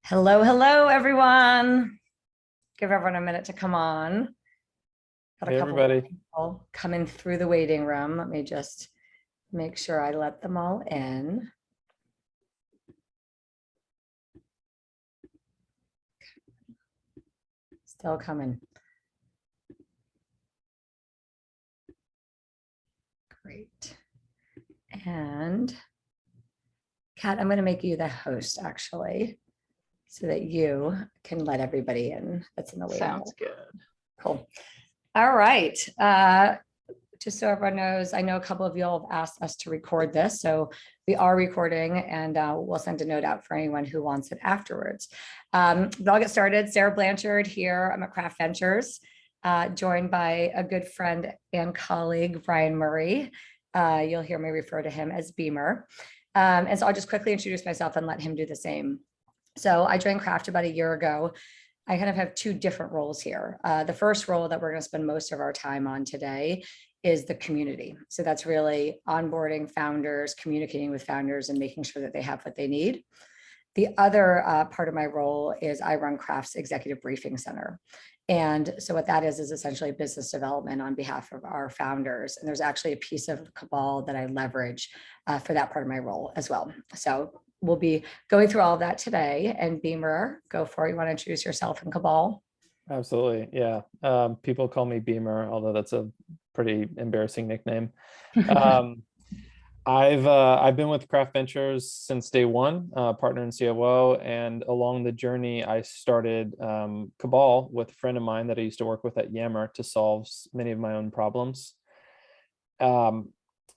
Hello, hello, everyone. Give everyone a minute to come on. Got a Hey, couple of everybody. people coming through the waiting room. Let me just make sure I let them all in. Still coming. Great. And Kat, I'm going to make you the host actually, so that you can let everybody in that's in the waiting room. Sounds good. Cool. All right. Just so everyone knows, I know a couple of you all have asked us to record this, so we are recording, and we'll send a note out for anyone who wants it afterwards. But I'll get started. Sarah Blanchard here. I'm at Craft Ventures, joined by a good friend and colleague, Brian Murray. You'll hear me refer to him as Beamer. And so I'll just quickly introduce myself and let him do the same. So I joined Craft about a year ago. I kind of have two different roles here. The first role that we're going to spend most of our time on today is the community. So that's really onboarding founders, communicating with founders, and making sure that they have what they need. The other part of my role is I run Craft's Executive Briefing Center. And so what that is essentially business development on behalf of our founders. And there's actually a piece of Cabal that I leverage for that part of my role as well. So we'll be going through all of that today. And Beamer, go for it. You want to introduce yourself and Cabal? Absolutely. Yeah. People call me Beamer, although that's a pretty embarrassing nickname. I've been with Craft Ventures since day one, partner and COO. And along the journey, I started Cabal with a friend of mine that I used to work with at Yammer to solve many of my own problems.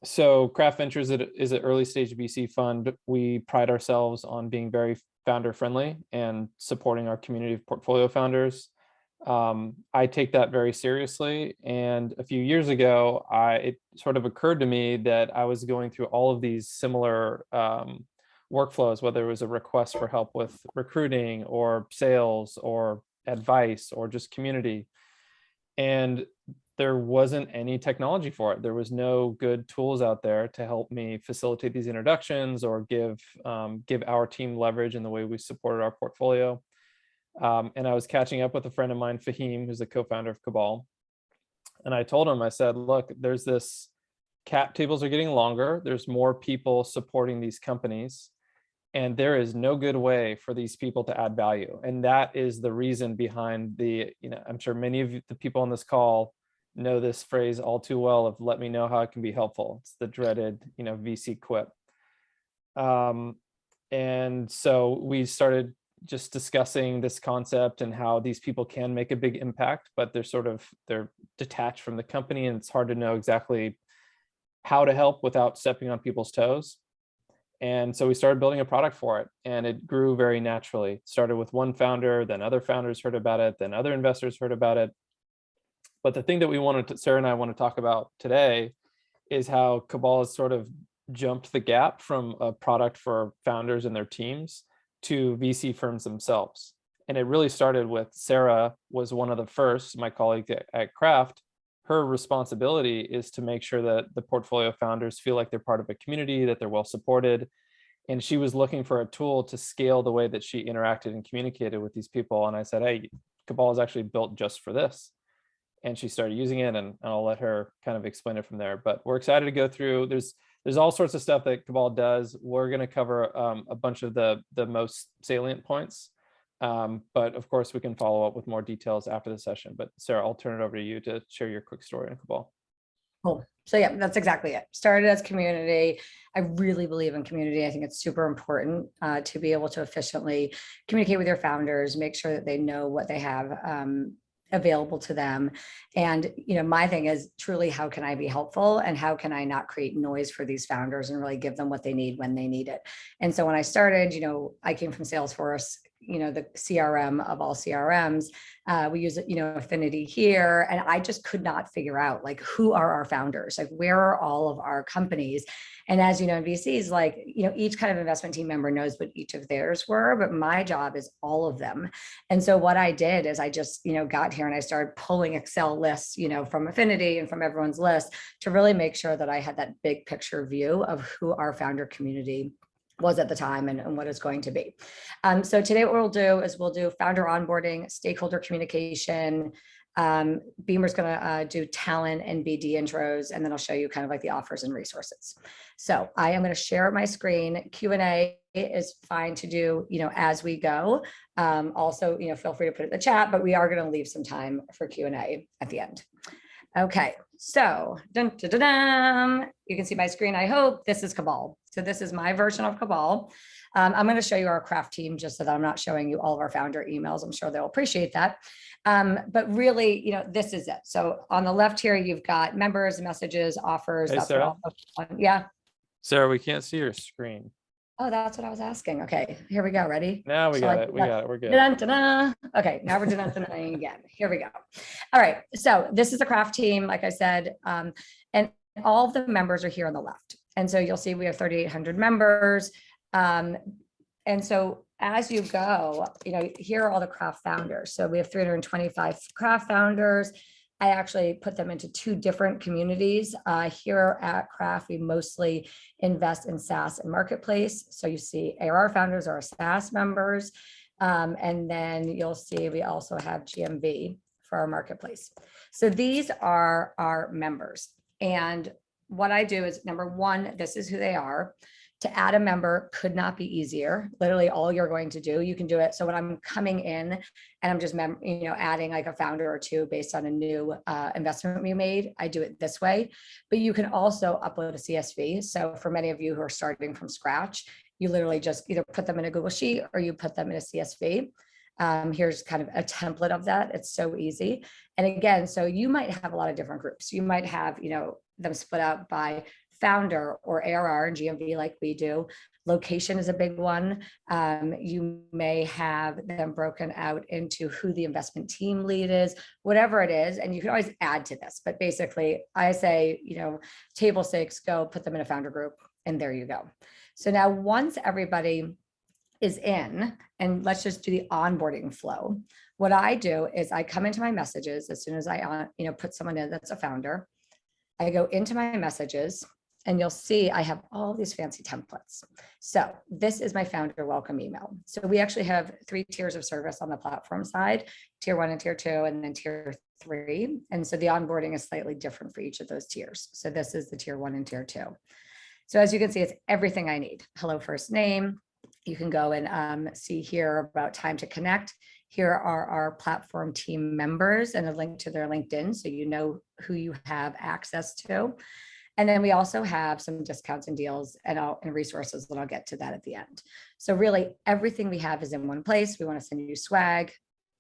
So Craft Ventures is an early stage VC fund. We pride ourselves on being very founder friendly and supporting our community of portfolio founders. I take that very seriously. And a few years ago, it sort of occurred to me that I was going through all of these similar workflows, whether it was a request for help with recruiting or sales or advice or just community. And there wasn't any technology for it. There was no good tools out there to help me facilitate these introductions or give our team leverage in the way we supported our portfolio. And I was catching up with a friend of mine, Fahim, who's the co-founder of Cabal. And I told him, I said, look, there's this cap tables are getting longer. There's more people supporting these companies. And there is no good way for these people to add value. And that is the reason behind I'm sure many of the people on this call know this phrase all too well of let me know how it can be helpful. It's the dreaded, VC quip. And so we started just discussing this concept and how these people can make a big impact, but they're detached from the company, and it's hard to know exactly how to help without stepping on people's toes. And so we started building a product for it, and it grew very naturally. It started with one founder, then other founders heard about it, then other investors heard about it. But the thing that Sarah and I want to talk about today is how Cabal has sort of jumped the gap from a product for founders and their teams to VC firms themselves. And it really started with Sarah was one of the first, my colleague at Craft. Her responsibility is to make sure that the portfolio founders feel like they're part of a community, that they're well supported. And she was looking for a tool to scale the way that she interacted and communicated with these people. And I said, hey, Cabal is actually built just for this. And she started using it, and I'll let her kind of explain it from there. But we're excited to go through. There's all sorts of stuff that Cabal does. We're going to cover a bunch of the most salient points. But of course, we can follow up with more details after the session. But Sarah, I'll turn it over to you to share your quick story on Cabal. Cool. So yeah, that's exactly it. Started as community. I really believe in community. I think it's super important to be able to efficiently communicate with your founders, make sure that they know what they have available to them. And, my thing is truly, how can I be helpful, and how can I not create noise for these founders and really give them what they need when they need it? And so when I started, I came from Salesforce, the CRM of all CRMs. We use, Affinity here. And I just could not figure out who are our founders? Where are all of our companies? And as you know, in VCs, each kind of investment team member knows what each of theirs were, but my job is all of them. And so what I did is I just, got here and I started pulling Excel lists, from Affinity and from everyone's list to really make sure that I had that big picture view of who our founder community was at the time and what it's going to be. So today what we'll do is we'll do founder onboarding, stakeholder communication. Beamer's going to do talent and BD intros, and then I'll show you kind of like the offers and resources. So I am going to share my screen. Q&A is fine to do, as we go. Also, feel free to put it in the chat, but we are going to leave some time for Q&A at the end. Okay, so dun, dun, dun, dun. You can see my screen, I hope. This is Cabal. So this is my version of Cabal. I'm going to show you our craft team just so that I'm not showing you all of our founder emails. I'm sure they'll appreciate that. But really, this is it. So on the left here, you've got members, messages, offers. Hey, that's Sarah. Yeah. Sarah, we can't see your screen. Oh, that's what I was asking. Okay, here we go. Ready? Now we got it. We got it. We're good. Dun-dun-dun-dun. Okay, now we're dun-dun-dun-dun again. Here we go. All right. So this is the craft team, like I said, and all of the members are here on the left. And so you'll see we have 3,800 members. And so as you go, here are all the craft founders. So we have 325 craft founders. I actually put them into two different communities. Here at Craft, we mostly invest in SaaS and marketplace. So you see ARR founders are our SaaS members. And then you'll see we also have GMV for our marketplace. So these are our members. And what I do is, number one, this is who they are. To add a member could not be easier. Literally all you're going to do, you can do it. So when I'm coming in and I'm just, adding like a founder or two based on a new investment we made, I do it this way. But you can also upload a CSV. So for many of you who are starting from scratch, you literally just either put them in a Google Sheet or you put them in a CSV. Here's kind of a template of that. It's so easy. And again, so you might have a lot of different groups. You might have, them split out by founder or ARR and GMV like we do. Location is a big one. You may have them broken out into who the investment team lead is, whatever it is. And you can always add to this, but basically I say, table stakes, go put them in a founder group and there you go. So now once everybody is in, and let's just do the onboarding flow. What I do is I come into my messages as soon as I, put someone in that's a founder. I go into my messages and you'll see I have all these fancy templates. So this is my founder welcome email. So we actually have 3 tiers of service on the platform side, tier 1 and tier 2, and then tier 3. And so the onboarding is slightly different for each of those tiers. So this is the tier 1 and tier 2. So as you can see, it's everything I need. Hello, first name. You can go and see here about time to connect. Here are our platform team members and a link to their LinkedIn, so you know who you have access to. And then we also have some discounts and deals and resources, and I'll get to that at the end. So really everything we have is in one place. We want to send you swag.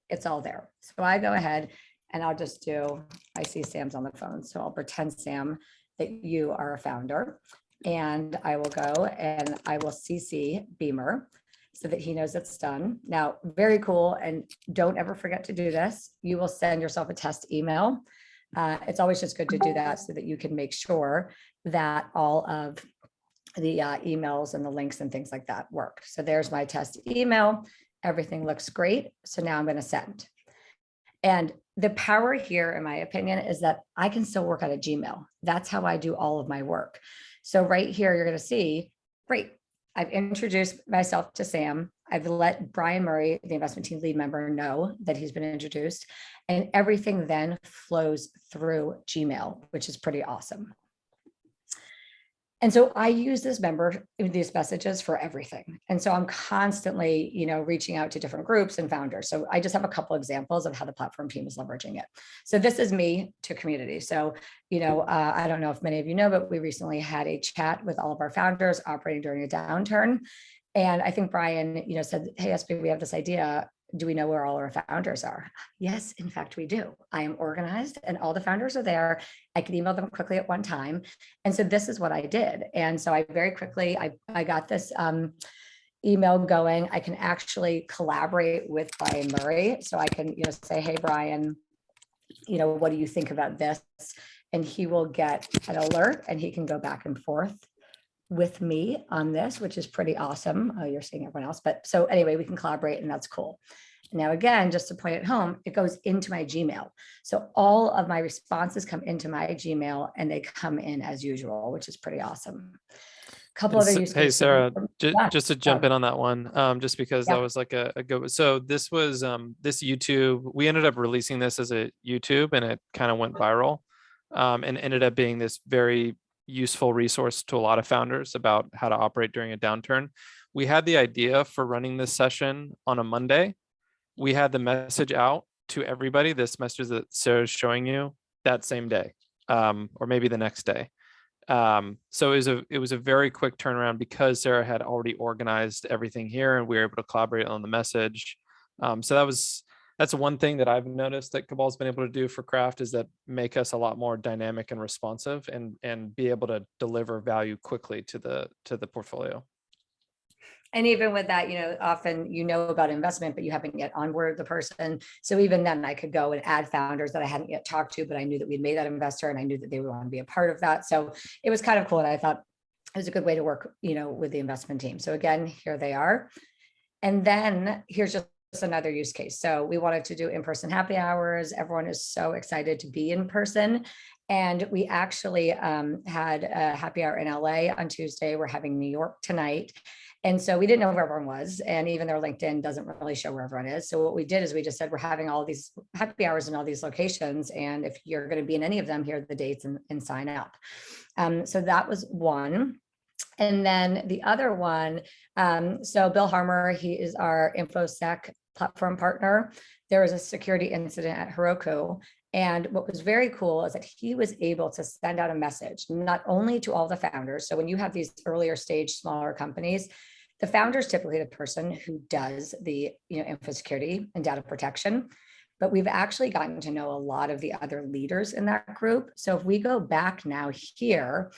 It's all there. So I go ahead and I'll just do, I see Sam's on the phone, so I'll pretend, Sam, that you are a founder. And I will go and I will CC Beamer so that he knows it's done. Now, very cool. And don't ever forget to do this. You will send yourself a test email. It's always just good to do that so that you can make sure that all of the emails and the links and things like that work. So there's my test email. Everything looks great. So now I'm going to send. And the power here, in my opinion, is that I can still work out of Gmail. That's how I do all of my work. So right here, you're going to see, great. I've introduced myself to Sam. I've let Brian Murray, the investment team lead member, know that he's been introduced, and everything then flows through Gmail, which is pretty awesome. And so I use these messages for everything. And so I'm constantly, reaching out to different groups and founders. So I just have a couple examples of how the platform team is leveraging it. So this is me to community. So, I don't know if many of you know, but we recently had a chat with all of our founders operating during a downturn. And I think Brian, said, hey, SB, we have this idea. Do we know where all our founders are? Yes, in fact, we do. I am organized and all the founders are there. I can email them quickly at one time. And so this is what I did. And so I very quickly, I got this email going. I can actually collaborate with Brian Murray. So I can, say, hey, Brian, what do you think about this? And he will get an alert and he can go back and forth with me on this, which is pretty awesome. Oh, you're seeing everyone else. But so anyway, we can collaborate and that's cool. Now, again, just to point it home, it goes into my Gmail. So all of my responses come into my Gmail and they come in as usual, which is pretty awesome. Couple other use Hey, cases. Sarah, Yeah. just to jump in on that one, just because that Yeah. was like a good, so this was, this YouTube, we ended up releasing this as a YouTube and it kind of went viral, and ended up being this very useful resource to a lot of founders about how to operate during a downturn. We had the idea for running this session on a Monday. We had the message out to everybody, this message that Sarah's showing you, that same day, or maybe the next day. So it was a very quick turnaround because Sarah had already organized everything here and we were able to collaborate on the message. So that's one thing that I've noticed that Cabal's been able to do for Craft, is that make us a lot more dynamic and responsive and be able to deliver value quickly to the portfolio. And even with that, often about investment, but you haven't yet onboarded the person. So even then I could go and add founders that I hadn't yet talked to, but I knew that we'd made that investor and I knew that they would want to be a part of that. So it was kind of cool. And I thought it was a good way to work, with the investment team. So again, here they are. And then here's just another use case. So we wanted to do in-person happy hours. Everyone is so excited to be in person. And we actually had a happy hour in LA on Tuesday. We're having New York tonight. And so we didn't know where everyone was. And even their LinkedIn doesn't really show where everyone is. So what we did is we just said, we're having all these happy hours in all these locations. And if you're going to be in any of them, here are the dates and sign up. So that was one. And then the other one, so Bill Harmer, he is our InfoSec platform partner. There was a security incident at Heroku. And what was very cool is that he was able to send out a message, not only to all the founders. So when you have these earlier stage, smaller companies, the founder is typically the person who does the info security and data protection. But we've actually gotten to know a lot of the other leaders in that group. So if we go back now here,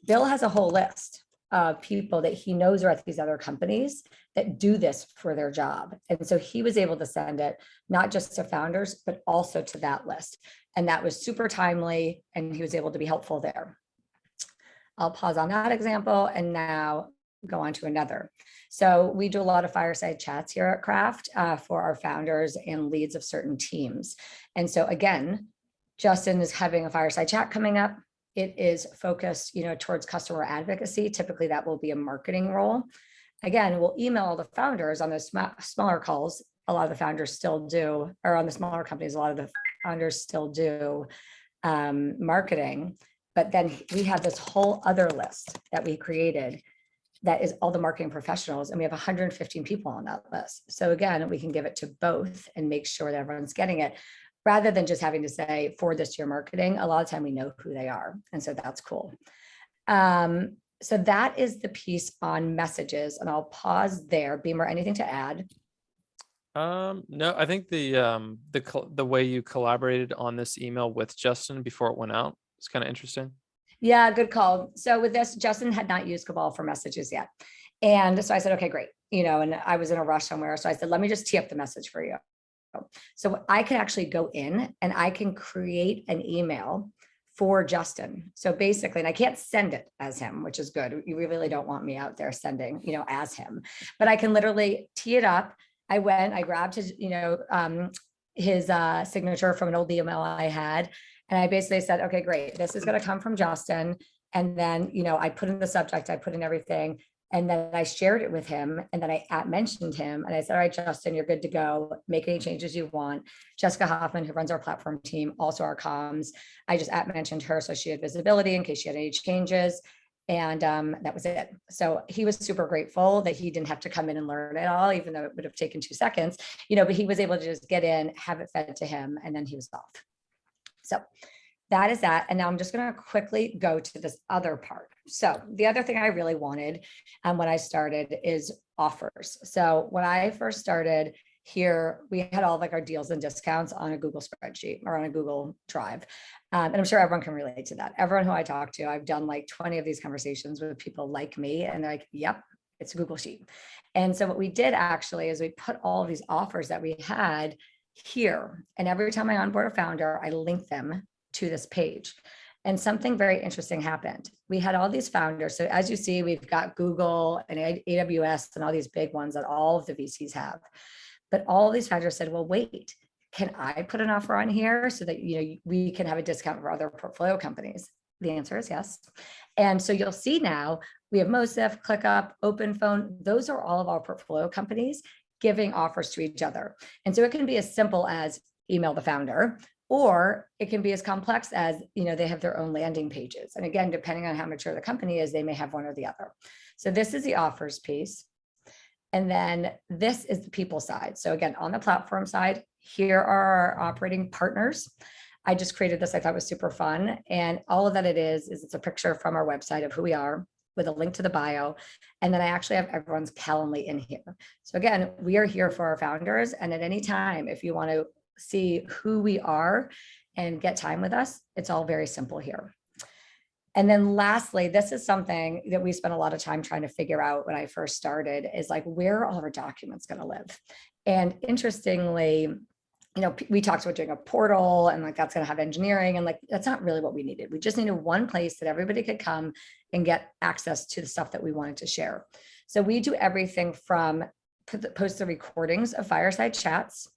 Bill has a whole list of people that he knows are at these other companies that do this for their job. And so he was able to send it not just to founders, but also to that list. And that was super timely, and he was able to be helpful there. I'll pause on that example and now go on to another. So we do a lot of fireside chats here at Craft for our founders and leads of certain teams. And so again, Justin is having a fireside chat coming up. It is focused, towards customer advocacy. Typically that will be a marketing role. Again, we'll email all the founders on those smaller calls. A lot of the founders still do, or on the smaller companies, a lot of the founders still do marketing. But then we have this whole other list that we created that is all the marketing professionals. And we have 115 people on that list. So again, we can give it to both and make sure that everyone's getting it, rather than just having to say, forward this to your marketing. A lot of time we know who they are. And so that's cool. So that is the piece on messages, and I'll pause there. Beamer, anything to add? No, I think the way you collaborated on this email with Justin before it went out is kind of interesting. Yeah, good call. So with this, Justin had not used Cabal for messages yet. And so I said, okay, great. And I was in a rush somewhere. So I said, let me just tee up the message for you. So I can actually go in and I can create an email for Justin. So basically, and I can't send it as him, which is good. You really don't want me out there sending, as him, but I can literally tee it up. I grabbed his, his signature from an old email I had. And I basically said, okay, great. This is going to come from Justin. And then, I put in the subject, I put in everything. And then I shared it with him, and then I mentioned him, and I said, all right, Justin, you're good to go. Make any changes you want. Jessica Hoffman, who runs our platform team, also our comms, I just mentioned her so she had visibility in case she had any changes. And that was it. So he was super grateful that he didn't have to come in and learn it all, even though it would have taken 2 seconds, but he was able to just get in, have it fed to him, and then he was off. So that is that. And now I'm just going to quickly go to this other part. So the other thing I really wanted when I started is offers. So when I first started here, we had all our deals and discounts on a Google spreadsheet or on a Google Drive. And I'm sure everyone can relate to that. Everyone who I talk to, I've done 20 of these conversations with people like me, and they're like, yep, it's a Google Sheet. And so what we did actually is we put all of these offers that we had here. And every time I onboard a founder, I link them to this page. And something very interesting happened. We had all these founders. So as you see, we've got Google and AWS and all these big ones that all of the VCs have. But all these founders said, well, wait, can I put an offer on here so that we can have a discount for other portfolio companies? The answer is yes. And so you'll see now we have Mosif, ClickUp, OpenPhone. Those are all of our portfolio companies giving offers to each other. And so it can be as simple as email the founder, or it can be as complex as, they have their own landing pages. And again, depending on how mature the company is, they may have one or the other. So this is the offers piece. And then this is the people side. So again, on the platform side, here are our operating partners. I just created this. I thought it was super fun. And all of that it is it's a picture from our website of who we are with a link to the bio. And then I actually have everyone's Calendly in here. So again, we are here for our founders. And at any time, if you want to see who we are and get time with us, it's all very simple here. And then lastly, this is something that we spent a lot of time trying to figure out when I first started, is like, where are all of our documents going to live? And interestingly, we talked about doing a portal and like that's going to have engineering, and like that's not really what we needed. We just needed one place that everybody could come and get access to the stuff that we wanted to share. So we do everything from post the recordings of fireside chats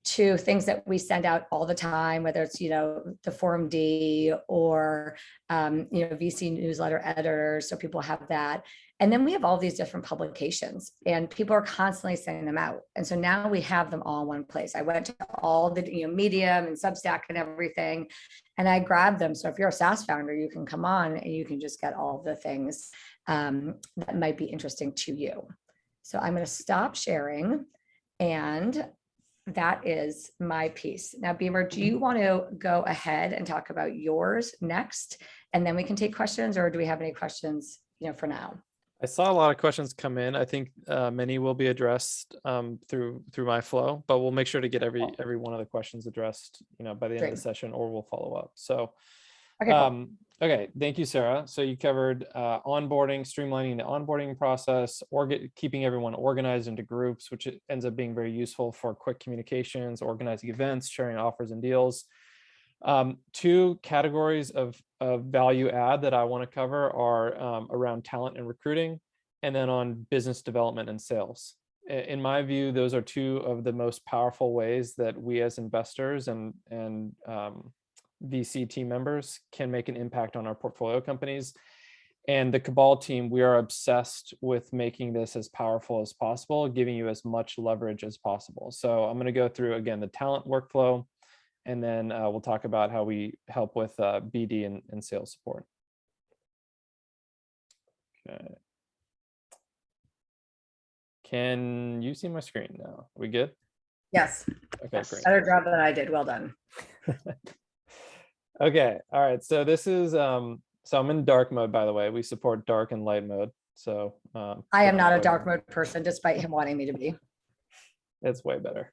to things that we send out all the time, whether it's, the Forum D or, VC newsletter editors. So people have that. And then we have all these different publications and people are constantly sending them out. And so now we have them all in one place. I went to all the, Medium and Substack and everything, and I grabbed them. So if you're a SaaS founder, you can come on and you can just get all the things that might be interesting to you. So I'm going to stop sharing, and that is my piece. Now, Beamer, do you want to go ahead and talk about yours next? And then we can take questions, or do we have any questions, for now? I saw a lot of questions come in. I think many will be addressed through my flow, but we'll make sure to get every one of the questions addressed, by the end of the session, or we'll follow up. So, okay, cool. Okay, thank you, Sarah. So you covered onboarding, streamlining the onboarding process, or keeping everyone organized into groups, which ends up being very useful for quick communications, organizing events, sharing offers and deals. Two categories of value add that I want to cover are around talent and recruiting, and then on business development and sales. In my view, those are two of the most powerful ways that we as investors and VC team members can make an impact on our portfolio companies. And the Cabal team, we are obsessed with making this as powerful as possible, giving you as much leverage as possible. So I'm going to go through, again, the talent workflow, and then we'll talk about how we help with BD and sales support. Okay. Can you see my screen now? Are we good? Yes. Okay, great. Better job than I did. Well done. Okay. All right. So this is, so I'm in dark mode, by the way. We support dark and light mode. So I am not a dark mode person, despite him wanting me to be. It's way better.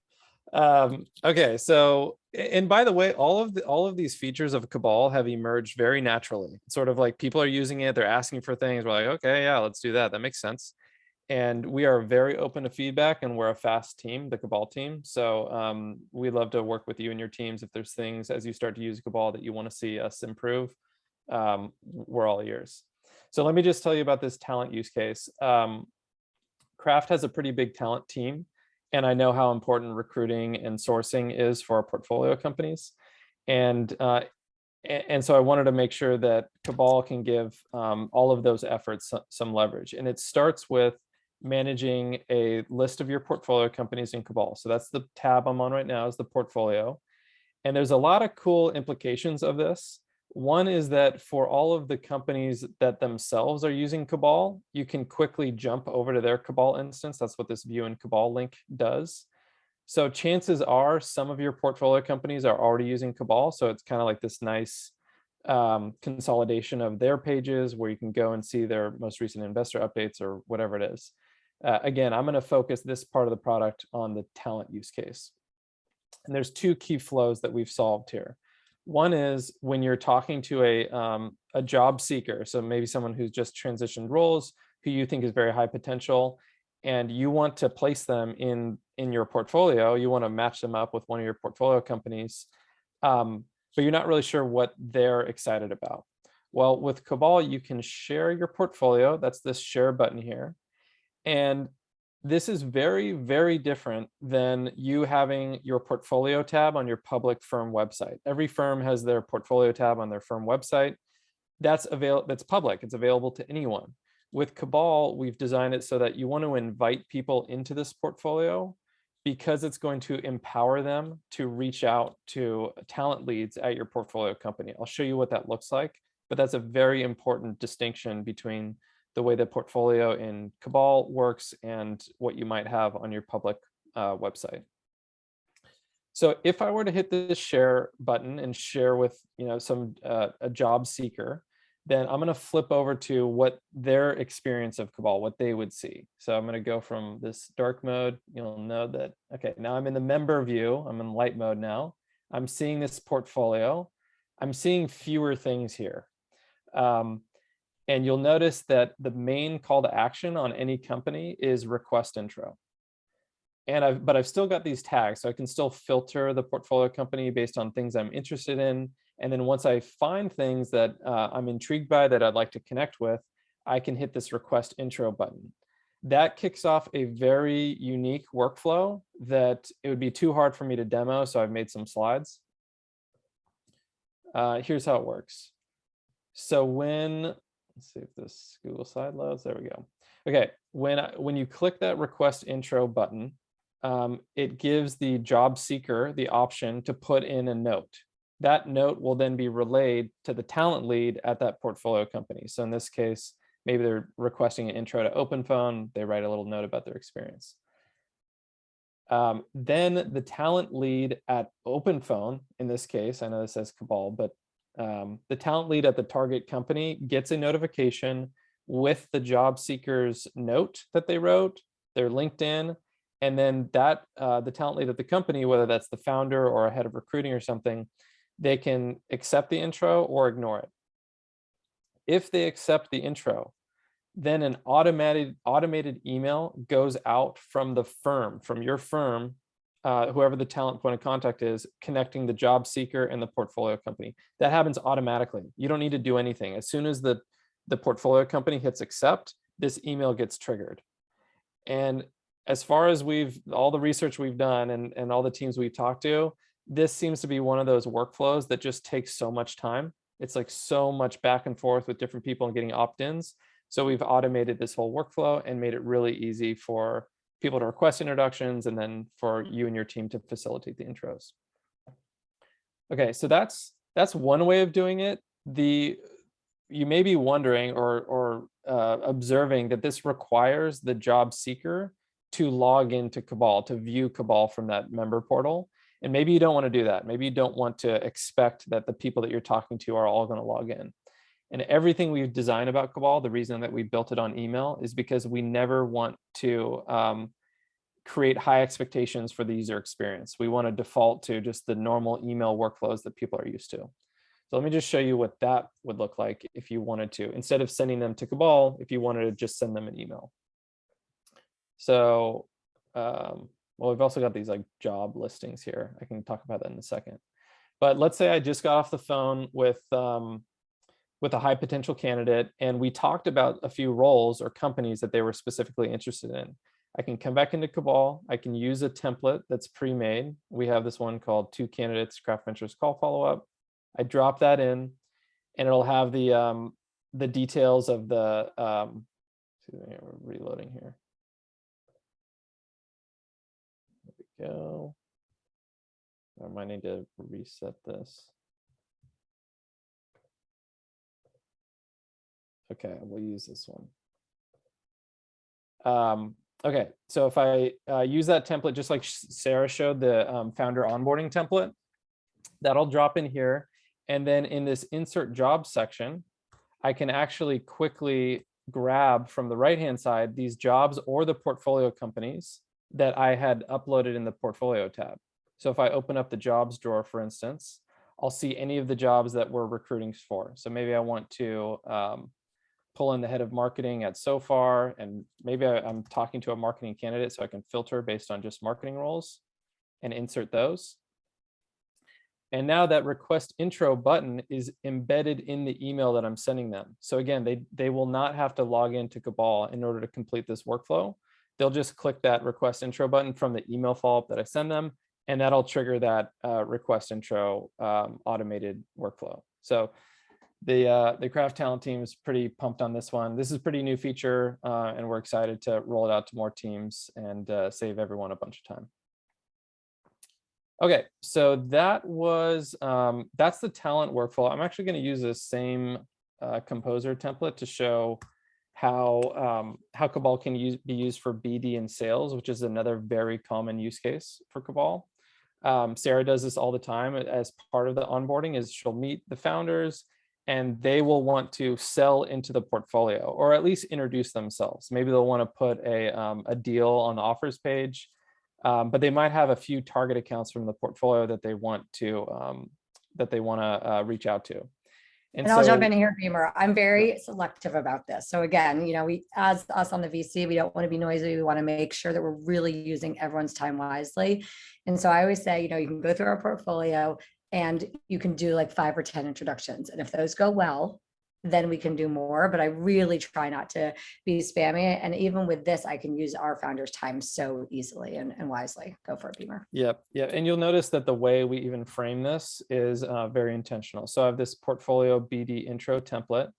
Okay. So, and by the way, all of these features of Cabal have emerged very naturally. Sort of like people are using it. They're asking for things. We're like, okay, yeah, let's do that. That makes sense. And we are very open to feedback, and we're a fast team, the Cabal team. So we'd love to work with you and your teams. If there's things as you start to use Cabal that you want to see us improve, we're all ears. So let me just tell you about this talent use case. Craft has a pretty big talent team, and I know how important recruiting and sourcing is for our portfolio companies. And so I wanted to make sure that Cabal can give all of those efforts some leverage. And it starts with managing a list of your portfolio companies in Cabal. So that's the tab I'm on right now, is the portfolio. And there's a lot of cool implications of this. One is that for all of the companies that themselves are using Cabal, you can quickly jump over to their Cabal instance. That's what this view in Cabal link does. So chances are some of your portfolio companies are already using Cabal. So it's kind of like this nice consolidation of their pages where you can go and see their most recent investor updates or whatever it is. Again, I'm going to focus this part of the product on the talent use case. And there's two key flows that we've solved here. One is when you're talking to a job seeker, so maybe someone who's just transitioned roles, who you think is very high potential, and you want to place them in your portfolio, you want to match them up with one of your portfolio companies, but you're not really sure what they're excited about. Well, with Cabal, you can share your portfolio. That's this share button here. And this is very, very different than you having your portfolio tab on your public firm website. Every firm has their portfolio tab on their firm website. that's public. It's available to anyone. With Cabal, we've designed it so that you want to invite people into this portfolio because it's going to empower them to reach out to talent leads at your portfolio company. I'll show you what that looks like, but that's a very important distinction between the way the portfolio in Cabal works and what you might have on your public website. So if I were to hit this share button and share with a job seeker, then I'm going to flip over to what their experience of Cabal, what they would see. So I'm going to go from this dark mode. You'll know that, okay, now I'm in the member view. I'm in light mode now. I'm seeing this portfolio. I'm seeing fewer things here. And you'll notice that the main call to action on any company is request intro. But I've still got these tags, so I can still filter the portfolio company based on things I'm interested in. And then once I find things that I'm intrigued by that I'd like to connect with, I can hit this request intro button. That kicks off a very unique workflow that it would be too hard for me to demo, so I've made some slides. Here's how it works. So let's see if this Google slide loads, there we go. Okay, when you click that request intro button, it gives the job seeker the option to put in a note. That note will then be relayed to the talent lead at that portfolio company. So in this case, maybe they're requesting an intro to OpenPhone. They write a little note about their experience. Then the talent lead at OpenPhone, in this case, I know this says Cabal, but the talent lead at the target company gets a notification with the job seeker's note that they wrote, their LinkedIn, and then that the talent lead at the company, whether that's the founder or a head of recruiting or something, they can accept the intro or ignore it. If they accept the intro, then an automated email goes out from the firm, from your firm, whoever the talent point of contact is, connecting the job seeker and the portfolio company. That happens automatically. You don't need to do anything. As soon as the portfolio company hits accept, this email gets triggered. And as far as all the research we've done and all the teams we've talked to, this seems to be one of those workflows that just takes so much time. It's like so much back and forth with different people and getting opt-ins. So we've automated this whole workflow and made it really easy for people to request introductions and then for you and your team to facilitate the intros. Okay, so that's one way of doing it. You may be wondering or observing that this requires the job seeker to log into Cabal, to view Cabal from that member portal. And maybe you don't want to do that. Maybe you don't want to expect that the people that you're talking to are all going to log in. And everything we've designed about Cabal, the reason that we built it on email is because we never want to create high expectations for the user experience. We want to default to just the normal email workflows that people are used to. So let me just show you what that would look like if you wanted to, instead of sending them to Cabal, if you wanted to just send them an email. So, well, we've also got these like job listings here. I can talk about that in a second. But let's say I just got off the phone with a high potential candidate, and we talked about a few roles or companies that they were specifically interested in. I can come back into Cabal. I can use a template that's pre-made. We have this one called 2 Candidates Craft Ventures Call Follow-Up. I drop that in, and it'll have the details of the. We're reloading here. There we go. I might need to reset this. Okay, we'll use this one. Okay, so if I use that template, just like Sarah showed, the founder onboarding template, that'll drop in here. And then in this insert job section, I can actually quickly grab from the right-hand side these jobs or the portfolio companies that I had uploaded in the portfolio tab. So if I open up the jobs drawer, for instance, I'll see any of the jobs that we're recruiting for. So maybe I want to pull in the head of marketing at SoFar, and maybe I'm talking to a marketing candidate, so I can filter based on just marketing roles and insert those. And now that request intro button is embedded in the email that I'm sending them. So again, they will not have to log into Cabal in order to complete this workflow. They'll just click that request intro button from the email follow-up that I send them, and that'll trigger that request intro automated workflow. So the craft talent team is pretty pumped on this one. This is a pretty new feature, and we're excited to roll it out to more teams and save everyone a bunch of time. Okay, so that was that's the talent workflow. I'm actually going to use the same composer template to show how Cabal can be used for BD and sales, which is another very common use case for Cabal. Sarah does this all the time as part of the onboarding. Is she'll meet the founders and they will want to sell into the portfolio, or at least introduce themselves. Maybe they'll want to put a deal on the offers page, but they might have a few target accounts from the portfolio that they want to reach out to. And I'll jump in here, Beamer. I'm very selective about this. So again, we, as us on the VC, we don't want to be noisy. We want to make sure that we're really using everyone's time wisely. And so I always say, you can go through our portfolio and you can do like 5 or 10 introductions. And if those go well, then we can do more. But I really try not to be spammy. And even with this, I can use our founders' time so easily and wisely. Go for it, Beamer. Yep. Yeah. And you'll notice that the way we even frame this is very intentional. So I have this portfolio BD intro template.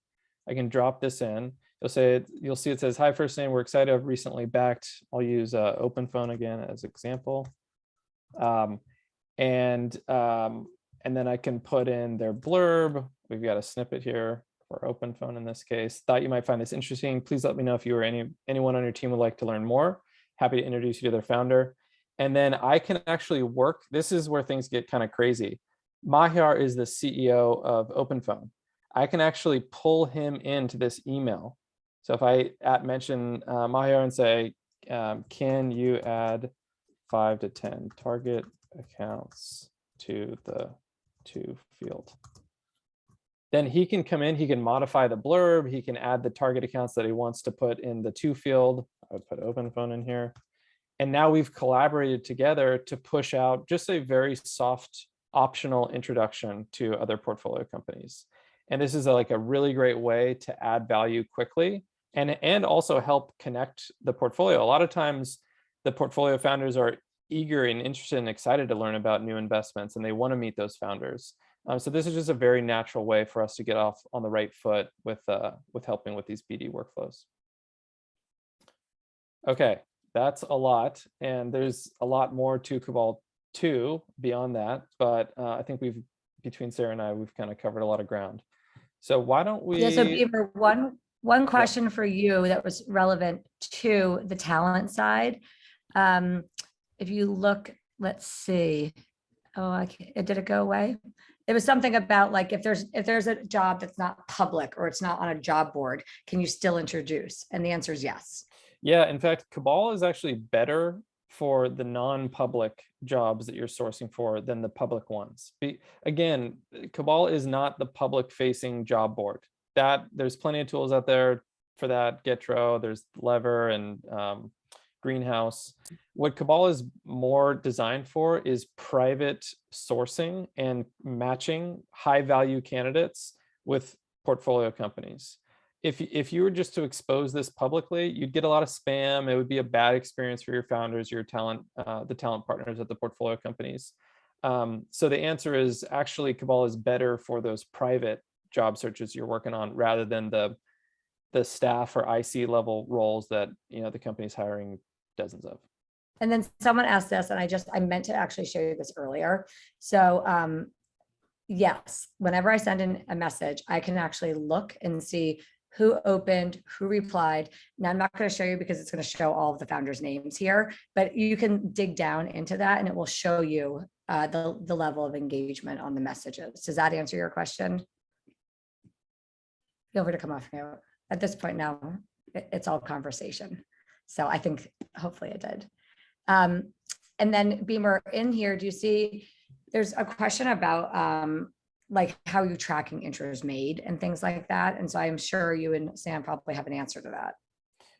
I can drop this in. You'll see it says, "Hi, first name. We're excited. I've recently backed." I'll use OpenPhone again as example. And then I can put in their blurb. We've got a snippet here. Or OpenPhone in this case. Thought you might find this interesting. Please let me know if you or anyone on your team would like to learn more. Happy to introduce you to their founder. And then I can actually work. This is where things get kind of crazy. Mahyar is the CEO of OpenPhone. I can actually pull him into this email. So if I mention Mahyar and say, can you add 5 to 10 target accounts to the to field? Then he can come in, he can modify the blurb, he can add the target accounts that he wants to put in the to field. I would put OpenPhone in here. And now we've collaborated together to push out just a very soft optional introduction to other portfolio companies. And this is like a really great way to add value quickly and also help connect the portfolio. A lot of times the portfolio founders are eager and interested and excited to learn about new investments, and they want to meet those founders. So this is just a very natural way for us to get off on the right foot with helping with these BD workflows. Okay, that's a lot, and there's a lot more to Cabal 2 beyond that, but I think between Sarah and I, we've kind of covered a lot of ground. So why don't we? Yeah. So Beamer, one question for you that was relevant to the talent side. If you look, let's see. Oh, did it go away? It was something about like if there's a job that's not public or it's not on a job board, can you still introduce? And the answer is yes. Yeah, in fact, Cabal is actually better for the non-public jobs that you're sourcing for than the public ones. Again, Cabal is not the public-facing job board. There's plenty of tools out there for that. Getro, there's Lever and Greenhouse. What Cabal is more designed for is private sourcing and matching high-value candidates with portfolio companies. If you were just to expose this publicly, you'd get a lot of spam. It would be a bad experience for your founders, your talent, the talent partners at the portfolio companies. So the answer is actually Cabal is better for those private job searches you're working on rather than the staff or IC level roles that the company's hiring dozens of. And then someone asked this, and I meant to actually show you this earlier. So yes, whenever I send in a message, I can actually look and see who opened, who replied. Now I'm not going to show you because it's going to show all of the founders' names here, but you can dig down into that and it will show you the level of engagement on the messages. Does that answer your question? Feel free to come off mute. At this point now, it's all conversation. So I think hopefully it did. And then Beamer, in here, do you see there's a question about like how you tracking intros made and things like that. And so I'm sure you and Sam probably have an answer to that.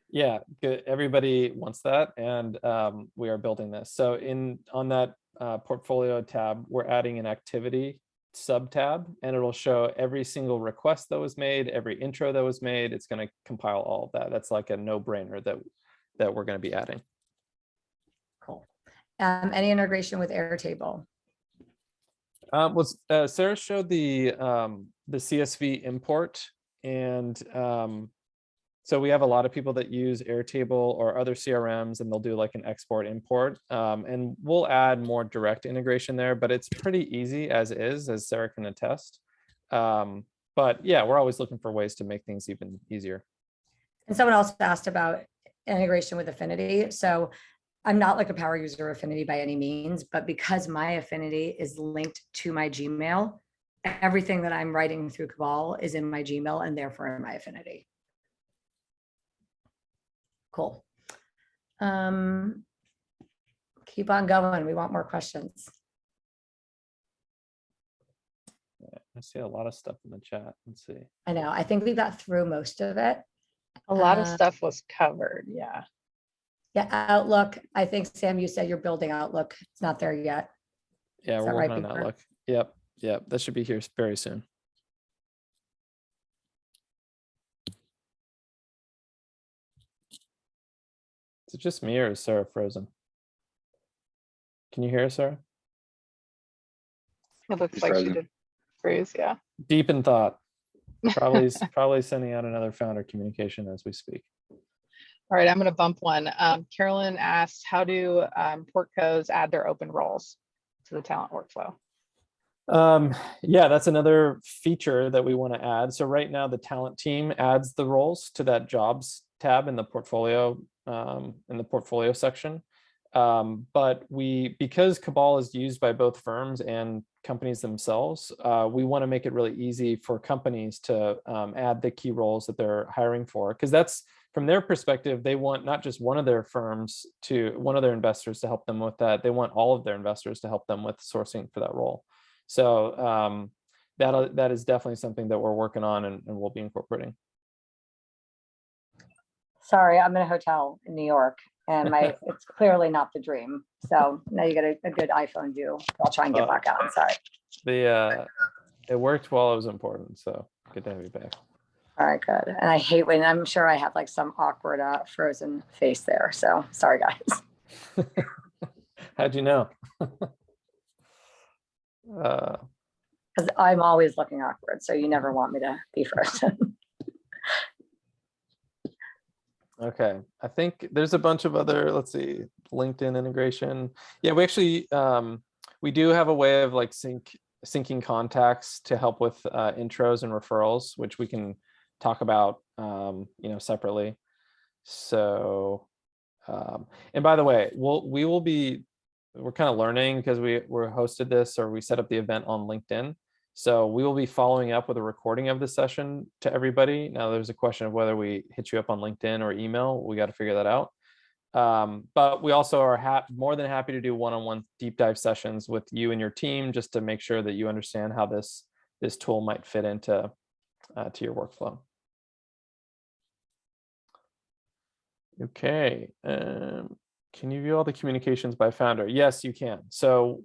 Yeah, good. Everybody wants that. And we are building this. So on that portfolio tab, we're adding an activity sub tab, and it'll show every single request that was made, every intro that was made. It's going to compile all of that. That's like a no-brainer that we're going to be adding. Cool. Any integration with Airtable? Sarah showed the CSV import, and so we have a lot of people that use Airtable or other CRMs, and they'll do like an export import, and we'll add more direct integration there, but it's pretty easy as is, as Sarah can attest. But yeah, we're always looking for ways to make things even easier. And someone else asked about integration with Affinity. So I'm not like a power user of Affinity by any means, but because my Affinity is linked to my Gmail, everything that I'm writing through Cabal is in my Gmail and therefore in my Affinity. Cool. Keep on going. We want more questions. I see a lot of stuff in the chat. Let's see. I know. I think we got through most of it. A lot of stuff was covered. Yeah. Yeah. Outlook. I think, Sam, you said you're building Outlook. It's not there yet. Yeah, Is we're that working right, on Big Bird? Outlook. Yep. Yep. That should be here very soon. Is it just me or is Sarah frozen? Can you hear us, Sarah? It looks like she did freeze. Yeah. Deep in thought. Probably sending out another founder communication as we speak. All right, I'm going to bump one. Carolyn asked, how do portcos add their open roles to the talent workflow? Yeah, that's another feature that we want to add. So right now the talent team adds the roles to that jobs tab in the portfolio section. But because Cabal is used by both firms and companies themselves, we want to make it really easy for companies to add the key roles that they're hiring for, because that's, from their perspective, they want not just one of their investors to help them with that. They want all of their investors to help them with sourcing for that role. So that is definitely something that we're working on and we'll be incorporating. Sorry, I'm in a hotel in New York and it's clearly not the dream. So now you get a good iPhone view. I'll try and get back on. Sorry. It worked while it was important. So good to have you back. All right, good. And I hate when I'm sure I have like some awkward frozen face there. So sorry, guys. How'd you know? Because I'm always looking awkward. So you never want me to be frozen. Okay, I think there's a bunch of other, let's see, LinkedIn integration. Yeah, we actually, we do have a way of like syncing contacts to help with intros and referrals, which we can talk about, separately. So, and by the way, we're kind of learning because we're hosted this, or we set up the event on LinkedIn. So we will be following up with a recording of the session to everybody. Now there's a question of whether we hit you up on LinkedIn or email. We got to figure that out. But we also are more than happy to do one-on-one deep dive sessions with you and your team, just to make sure that you understand how this tool might fit into to your workflow. Okay. Can you view all the communications by founder? Yes, you can. So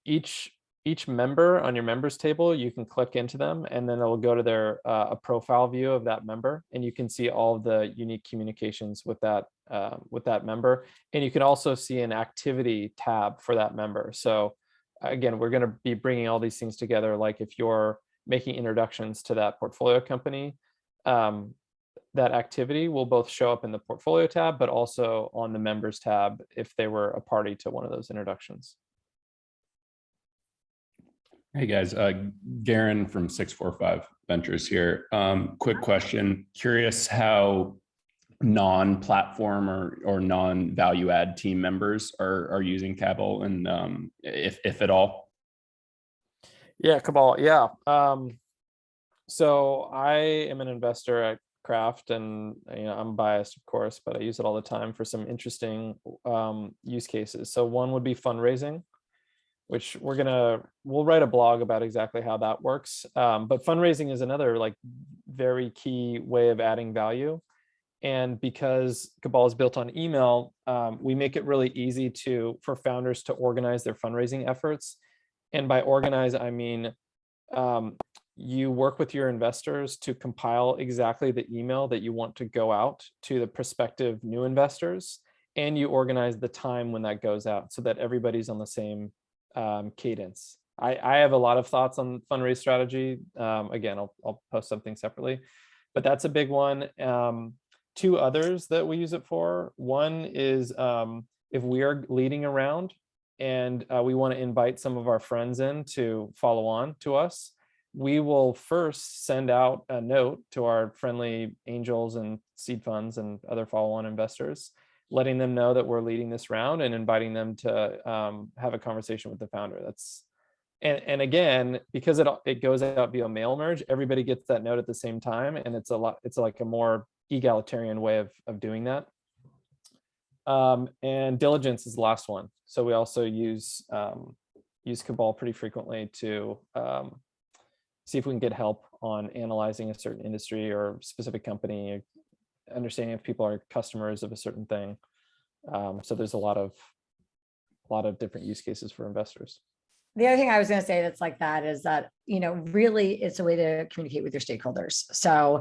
each member on your members table, you can click into them and then it'll go to their a profile view of that member, and you can see all of the unique communications with that member. And you can also see an activity tab for that member. So again, we're going to be bringing all these things together. Like if you're making introductions to that portfolio company, that activity will both show up in the portfolio tab, but also on the members tab if they were a party to one of those introductions. Hey guys, Garen from 645 Ventures here. Quick question. Curious how non-platform or non-value add team members are using Cabal, and if at all. Yeah, Cabal. Yeah. So I am an investor at Craft, and I'm biased, of course, but I use it all the time for some interesting use cases. So one would be fundraising, which we'll write a blog about exactly how that works. But fundraising is another like very key way of adding value. And because Cabal is built on email, we make it really easy for founders to organize their fundraising efforts. And by organize, I mean, you work with your investors to compile exactly the email that you want to go out to the prospective new investors. And you organize the time when that goes out so that everybody's on the same cadence. I have a lot of thoughts on fundraise strategy. Again, I'll post something separately, but that's a big one. Two others that we use it for. One is if we are leading a round and we want to invite some of our friends in to follow on to us, we will first send out a note to our friendly angels and seed funds and other follow-on investors, letting them know that we're leading this round and inviting them to have a conversation with the founder. And again, because it goes out via mail merge, everybody gets that note at the same time, and it's like a more egalitarian way of doing that. And diligence is the last one. So we also use Cabal pretty frequently to see if we can get help on analyzing a certain industry or specific company, understanding if people are customers of a certain thing. So there's a lot of different use cases for investors. The other thing I was going to say that's like that is that, really it's a way to communicate with your stakeholders. So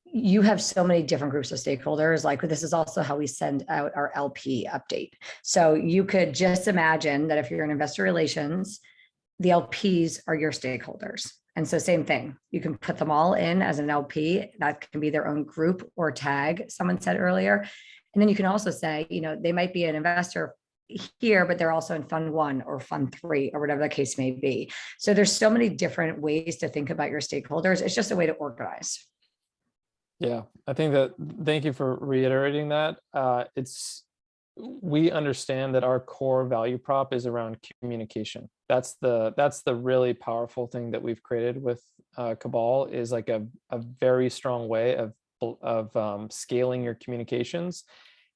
you have so many different groups of stakeholders. Like this is also how we send out our LP update. So you could just imagine that if you're in investor relations, the LPs are your stakeholders. And so same thing, you can put them all in as an LP. That can be their own group or tag, someone said earlier. And then you can also say, they might be an investor here, but they're also in fund 1 or fund 3 or whatever the case may be. So there's so many different ways to think about your stakeholders. It's just a way to organize. Yeah, I think that, thank you for reiterating that. We understand that our core value prop is around communication. That's the really powerful thing that we've created with Cabal, is like a very strong way of scaling your communications.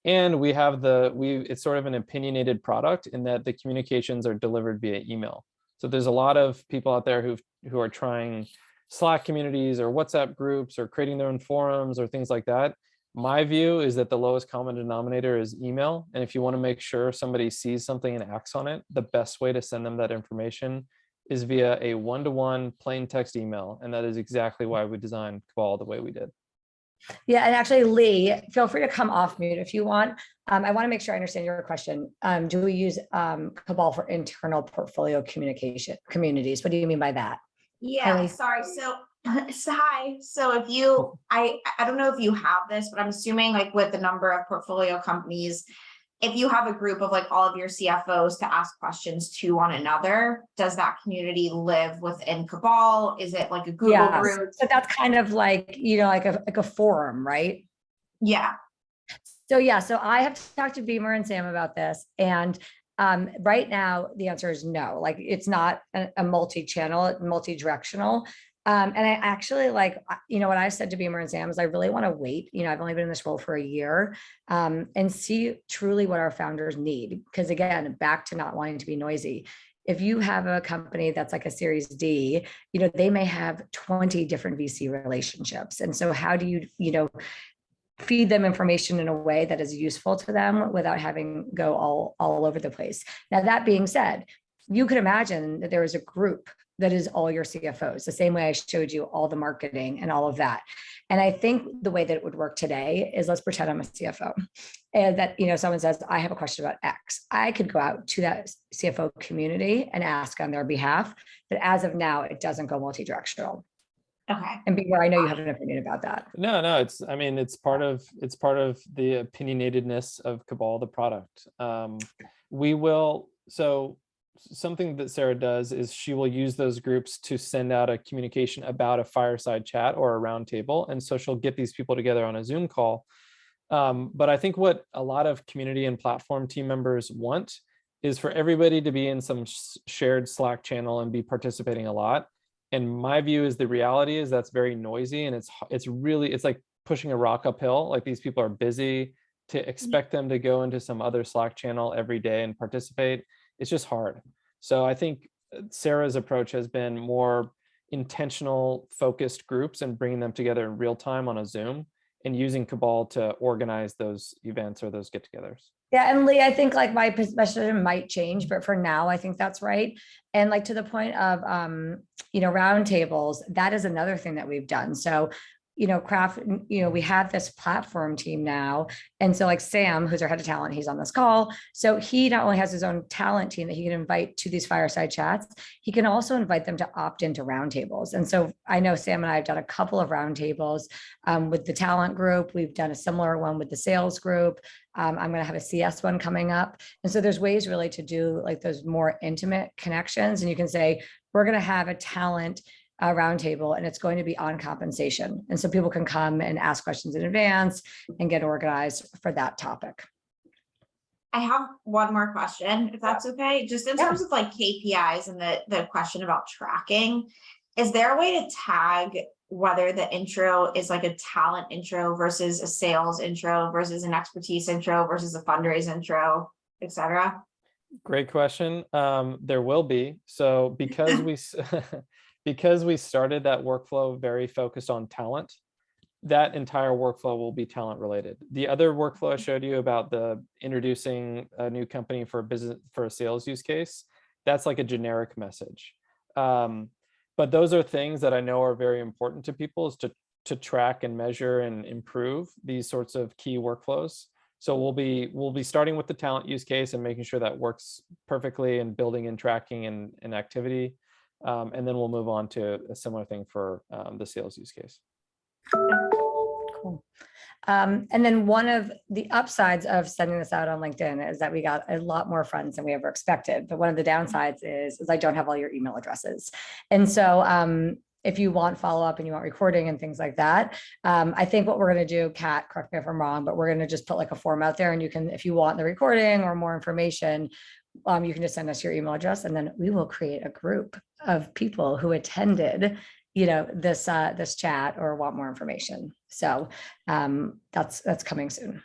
And we have it's sort of an opinionated product in that the communications are delivered via email. So there's a lot of people out there who are trying Slack communities or WhatsApp groups or creating their own forums or things like that. My view is that the lowest common denominator is email. And if you want to make sure somebody sees something and acts on it, the best way to send them that information is via a one-to-one plain text email. And that is exactly why we designed Cabal the way we did. Yeah, and actually, Lee, feel free to come off mute if you want. I want to make sure I understand your question. Do we use Cabal for internal portfolio communication communities? What do you mean by that? Yeah, sorry. So hi. So if you, I don't know if you have this, but I'm assuming like with the number of portfolio companies, if you have a group of like all of your CFOs to ask questions to one another, does that community live within Cabal? Is it like a Google group? So that's kind of like, like a forum, right? Yeah. So I have talked to Beamer and Sam about this, and right now the answer is no. Like it's not a multi-channel, multi-directional. And I actually what I said to Beamer and Sam is I really want to wait. I've only been in this role for a year, and see truly what our founders need. Because again, back to not wanting to be noisy. If you have a company that's like a Series D, they may have 20 different VC relationships. And so how do you, feed them information in a way that is useful to them without having go all over the place? Now, that being said, you could imagine that there is a group that is all your CFOs, the same way I showed you all the marketing and all of that. And I think the way that it would work today is, let's pretend I'm a CFO and that, someone says, I have a question about X. I could go out to that CFO community and ask on their behalf. But as of now, it doesn't go multi-directional. Okay. And Beamer, I know you have an opinion about that. No, it's part of the opinionatedness of Cabal, the product. So something that Sarah does is she will use those groups to send out a communication about a fireside chat or a roundtable. And so she'll get these people together on a Zoom call. But I think what a lot of community and platform team members want is for everybody to be in some shared Slack channel and be participating a lot. And my view is the reality is that's very noisy, and it's like pushing a rock uphill. Like these people are busy. To expect them to go into some other Slack channel every day and participate, it's just hard. So I think Sarah's approach has been more intentional, focused groups and bringing them together in real time on a Zoom and using Cabal to organize those events or those get-togethers. Yeah, and Lee, I think like my perspective might change, but for now, I think that's right. And like to the point of, roundtables, that is another thing that we've done. So craft, we have this platform team now. And so like Sam, who's our head of talent, he's on this call. So he not only has his own talent team that he can invite to these fireside chats, he can also invite them to opt into roundtables. And so I know Sam and I have done a couple of roundtables with the talent group. We've done a similar one with the sales group. I'm going to have a CS one coming up. And so there's ways really to do like those more intimate connections. And you can say, we're going to have a talent roundtable, and it's going to be on compensation. And so people can come and ask questions in advance and get organized for that topic. I have one more question, if that's okay, just in terms of like KPIs and the question about tracking. Is there a way to tag whether the intro is like a talent intro versus a sales intro versus an expertise intro versus a fundraise intro, et cetera? Great question. There will be. So because we started that workflow very focused on talent, that entire workflow will be talent related. The other workflow I showed you about the introducing a new company for a business, for a sales use case, that's like a generic message. But those are things that I know are very important to people, is to track and measure and improve these sorts of key workflows. So we'll be starting with the talent use case and making sure that works perfectly, and building and tracking and activity. And then we'll move on to a similar thing for the sales use case. Cool. And then one of the upsides of sending this out on LinkedIn is that we got a lot more friends than we ever expected. But one of the downsides is I don't have all your email addresses. And so if you want follow-up and you want recording and things like that, I think what we're going to do, Kat, correct me if I'm wrong, but we're going to just put like a form out there, and you can, if you want the recording or more information, you can just send us your email address, and then we will create a group of people who attended, this chat or want more information. So that's coming soon.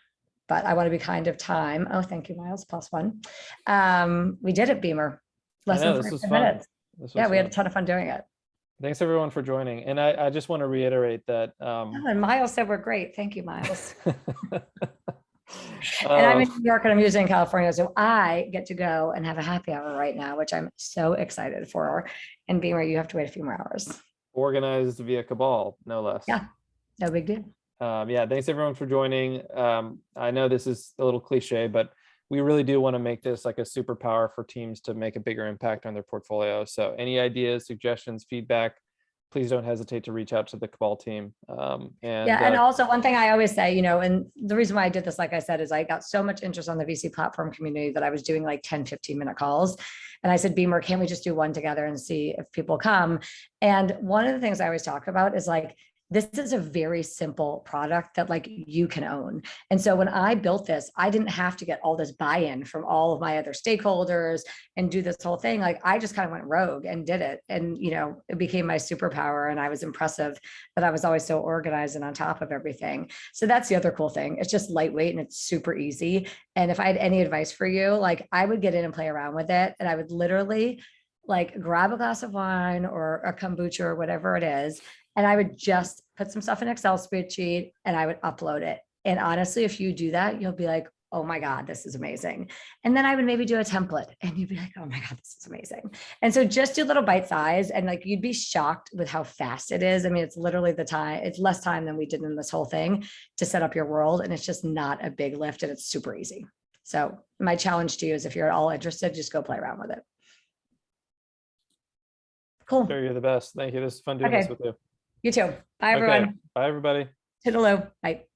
But I want to be kind of time. Oh, thank you, Miles, +1. We did it, Beamer. Less than 45 minutes. Yeah, we had a ton of fun doing it. Thanks everyone for joining. And I just want to reiterate that. And Miles said we're great. Thank you, Miles. And I'm in New York and I'm usually in California. So I get to go and have a happy hour right now, which I'm so excited for. And Beamer, you have to wait a few more hours. Organized via Cabal, no less. Yeah, no big deal. Yeah, thanks everyone for joining. I know this is a little cliche, but we really do want to make this like a superpower for teams to make a bigger impact on their portfolio. So any ideas, suggestions, feedback, please don't hesitate to reach out to the Cabal team. And also one thing I always say, and the reason why I did this, like I said, is I got so much interest on the VC platform community that I was doing like 10, 15-minute calls. And I said, Beamer, can't we just do one together and see if people come? And one of the things I always talk about is like, this is a very simple product that like you can own. And so when I built this, I didn't have to get all this buy-in from all of my other stakeholders and do this whole thing. Like I just kind of went rogue and did it. And, it became my superpower, and I was impressive, but I was always so organized and on top of everything. So that's the other cool thing. It's just lightweight and it's super easy. And if I had any advice for you, like I would get in and play around with it. And I would literally like grab a glass of wine or a kombucha or whatever it is. And I would just put some stuff in Excel spreadsheet and I would upload it. And honestly, if you do that, you'll be like, oh my God, this is amazing. And then I would maybe do a template and you'd be like, oh my God, this is amazing. And so just do little bite size, and like, you'd be shocked with how fast it is. I mean, it's literally it's less time than we did in this whole thing to set up your world. And it's just not a big lift, and it's super easy. So my challenge to you is, if you're at all interested, just go play around with it. Cool. Sure, you're the best. Thank you. This is fun doing this with you. You too. Bye, everyone. Bye, everybody. Toodaloo. Bye.